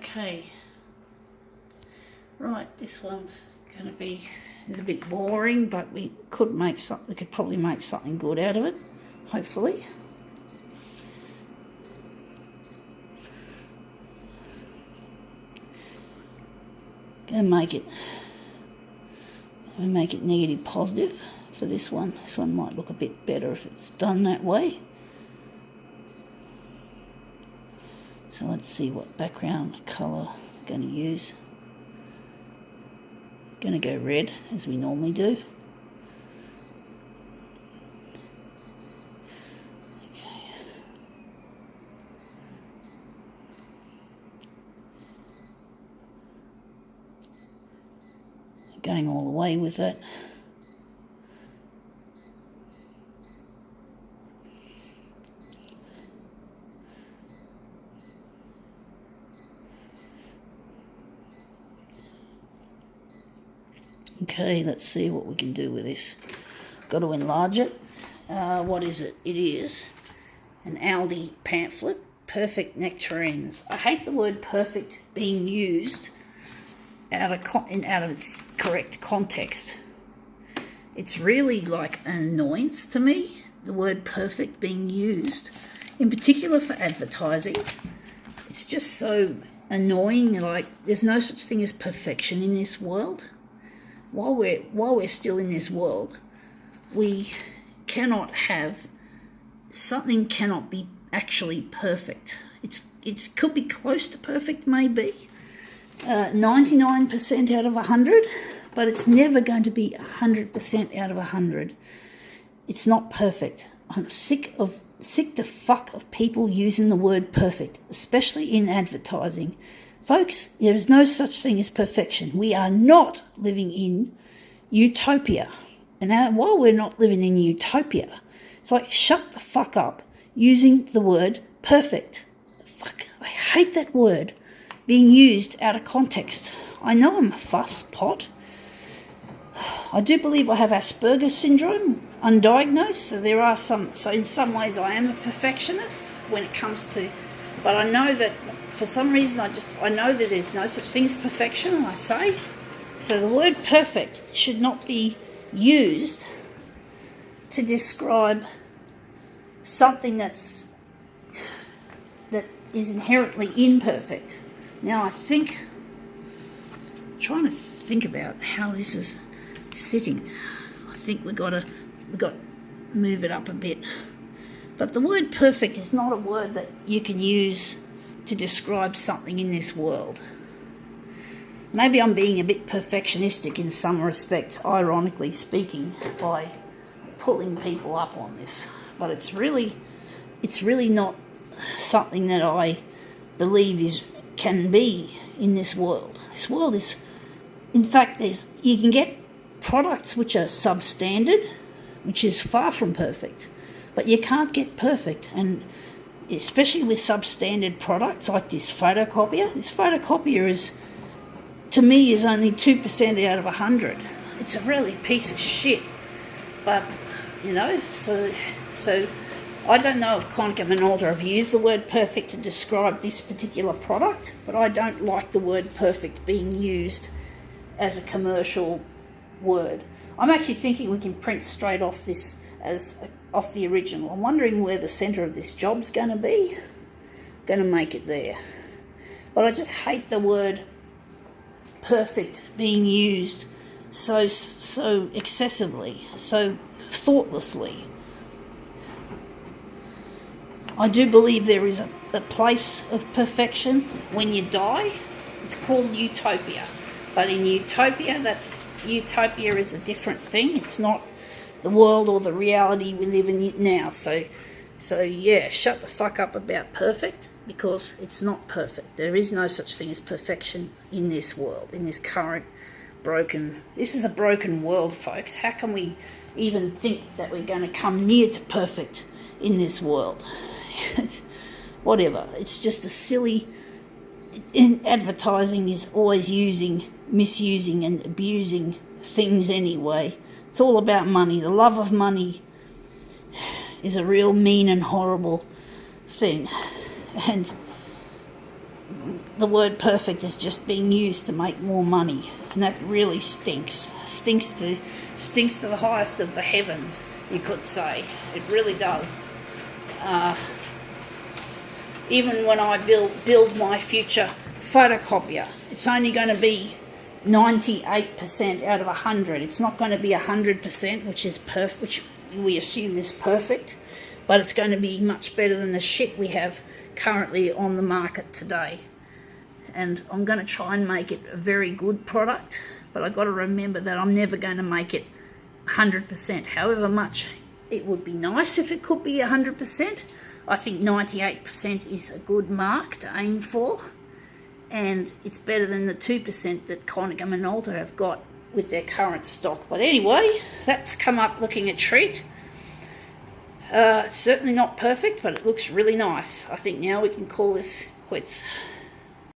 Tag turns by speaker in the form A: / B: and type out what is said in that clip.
A: Okay. Right, this one's going to be is a bit boring, but we could probably make something good out of it, hopefully. Gonna make it negative positive for this one. This one might look a bit better if it's done that way. So let's see what background colour I'm going to use. Going to go red as we normally do. Okay. Going all the way with it. Okay, let's see what we can do with this. Got to enlarge it. What is it? It is an Aldi pamphlet, Perfect Nectarines. I hate the word perfect being used out of its correct context. It's really like an annoyance to me, the word perfect being used, in particular for advertising. It's just so annoying. Like, there's no such thing as perfection in this world. While we're still in this world, we cannot have something cannot be actually perfect. It could be close to perfect, maybe 99% out of 100, but it's never going to be 100% out of 100. It's not perfect. I'm sick to fuck of people using the word perfect, especially in advertising. Folks, there is no such thing as perfection. We are not living in utopia. And while we're not living in utopia, it's like, shut the fuck up using the word perfect. Fuck, I hate that word being used out of context. I know I'm a fuss pot. I do believe I have Asperger's syndrome, undiagnosed, so in some ways I am a perfectionist when it comes to, but I know that for some reason I know that there's no such thing as perfection, I say. So the word perfect should not be used to describe something that is inherently imperfect. Now I'm trying to think about how this is sitting. I think we got to move it up a bit. But the word perfect is not a word that you can use to describe something in this world. Maybe I'm being a bit perfectionistic in some respects, ironically speaking, by pulling people up on this. But it's really not something that I believe can be in this world. This world is, in fact, you can get products which are substandard, which is far from perfect, but you can't get perfect. And especially with substandard products like this photocopier. This photocopier to me, is only 2% out of 100. It's a really piece of shit. But, so I don't know if Konica Minolta have used the word perfect to describe this particular product, but I don't like the word perfect being used as a commercial word. I'm actually thinking we can print straight off this off the original. I'm wondering where the centre of this job's going to be. I'm going to make it there. But I just hate the word perfect being used so excessively, so thoughtlessly. I do believe there is a place of perfection when you die. It's called utopia. But in utopia is a different thing. It's not the world or the reality we live in now. So yeah, shut the fuck up about perfect, because it's not perfect. There is no such thing as perfection in this world, in this current this is a broken world, folks. How can we even think that we're going to come near to perfect in this world? Whatever. It's just a silly, advertising is always misusing and abusing things anyway. It's all about money. The love of money is a real mean and horrible thing. And the word perfect is just being used to make more money, and that really stinks. Stinks to the highest of the heavens, you could say. It really does. Even when I build my future photocopier, it's only going to be 98% out of 100. It's not going to be 100%, which is which we assume is perfect, but it's going to be much better than the shit we have currently on the market today. And I'm going to try and make it a very good product, but I've got to remember that I'm never going to make it 100%. However much it would be nice if it could be 100%, I think 98% is a good mark to aim for, and it's better than the 2% that Konica Minolta have got with their current stock. But anyway, that's come up looking a treat. It's certainly not perfect, but it looks really nice. I think now we can call this quits.